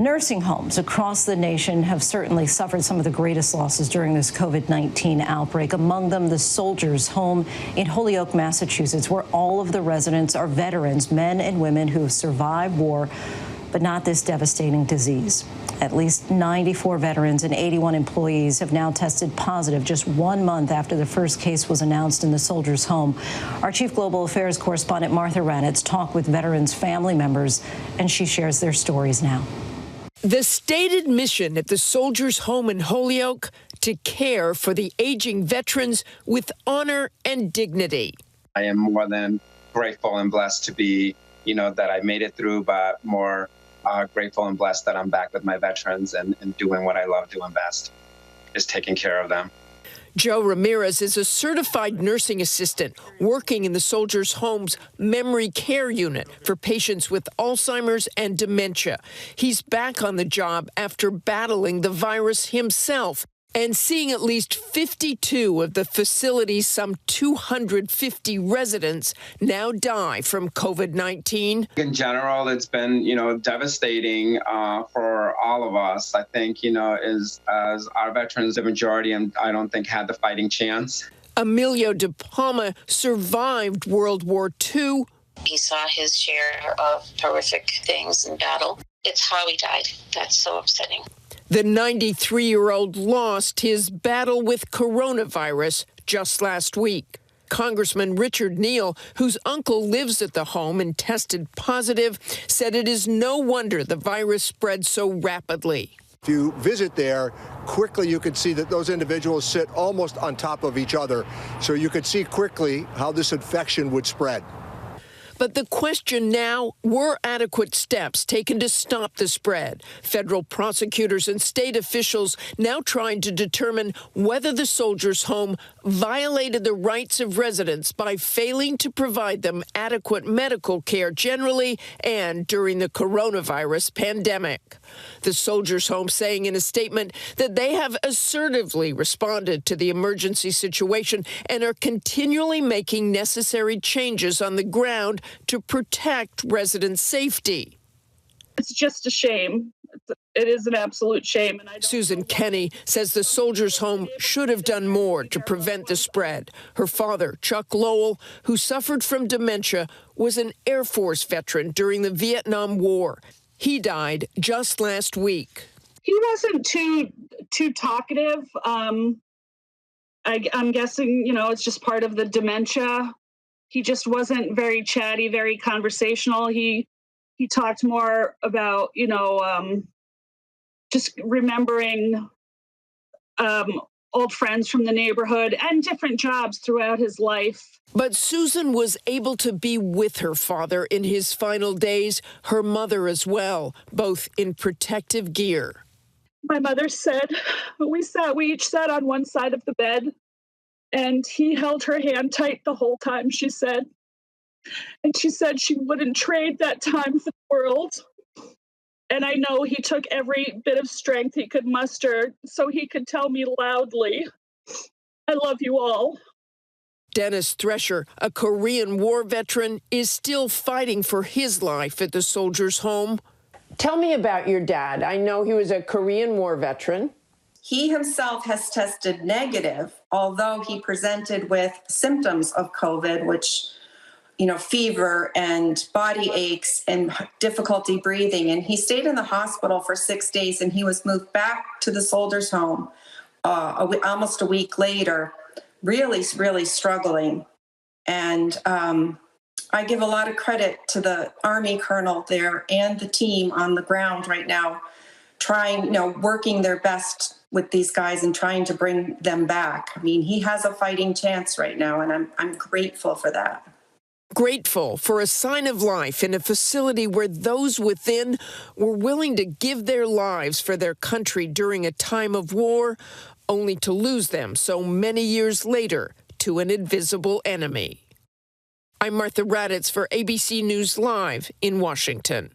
Nursing homes across the nation have certainly suffered some of the greatest losses during this COVID-19 outbreak. Among them, the Soldiers' Home in Holyoke, Massachusetts, where all of the residents are veterans, men and women who have survived war, but not this devastating disease. At least 94 veterans and 81 employees have now tested positive just 1 month after the first case was announced in the Soldiers' Home. Our Chief Global Affairs correspondent Martha Raddatz talked with veterans' family members, and she shares their stories now. The stated mission at the Soldiers' Home in Holyoke: to care for the aging veterans with honor and dignity. I am more than grateful and blessed to be, that I made it through, but more grateful and blessed that I'm back with my veterans and doing what I love doing best, is taking care of them. Joe Ramirez is a certified nursing assistant working in the Soldiers' Home's memory care unit for patients with Alzheimer's and dementia. He's back on the job after battling the virus himself and seeing at least 52 of the facility's some 250 residents now die from COVID-19. In general, it's been, devastating for all of us. I think, as our veterans, the majority, I don't think had the fighting chance. Emilio De Palma survived World War II. He saw his share of horrific things in battle. It's how he died. That's so upsetting. The 93-year-old lost his battle with coronavirus just last week. Congressman Richard Neal, whose uncle lives at the home and tested positive, said it is no wonder the virus spread so rapidly. If you visit there, quickly you could see that those individuals sit almost on top of each other. So you could see quickly how this infection would spread. But the question now, were adequate steps taken to stop the spread? Federal prosecutors and state officials now trying to determine whether the Soldiers' Home violated the rights of residents by failing to provide them adequate medical care generally and during the coronavirus pandemic. The Soldiers' Home saying in a statement that they have assertively responded to the emergency situation and are continually making necessary changes on the ground to protect residents' safety. It's just a shame. It is an absolute shame. And Susan Kenny says the Soldiers' Home should have done more to prevent the spread. Her father, Chuck Lowell, who suffered from dementia, was an Air Force veteran during the Vietnam War. He died just last week. He wasn't too talkative. I'm guessing, it's just part of the dementia. He just wasn't very chatty, very conversational. He talked more about, just remembering old friends from the neighborhood and different jobs throughout his life. But Susan was able to be with her father in his final days, her mother as well, both in protective gear. My mother said, we each sat on one side of the bed, and he held her hand tight the whole time, she said. And she said she wouldn't trade that time for the world. And I know he took every bit of strength he could muster so he could tell me loudly, I love you all. Dennis Thresher, a Korean War veteran, is still fighting for his life at the Soldiers' Home. Tell me about your dad. I know he was a Korean War veteran. He himself has tested negative, although he presented with symptoms of COVID, which, fever and body aches and difficulty breathing. And he stayed in the hospital for 6 days, and he was moved back to the Soldiers' Home almost a week later, really, really struggling. And I give a lot of credit to the Army colonel there and the team on the ground right now, trying, working their best with these guys and trying to bring them back. I mean, he has a fighting chance right now, and I'm grateful for that. Grateful for a sign of life in a facility where those within were willing to give their lives for their country during a time of war, only to lose them so many years later to an invisible enemy. I'm Martha Raddatz for ABC News Live in Washington.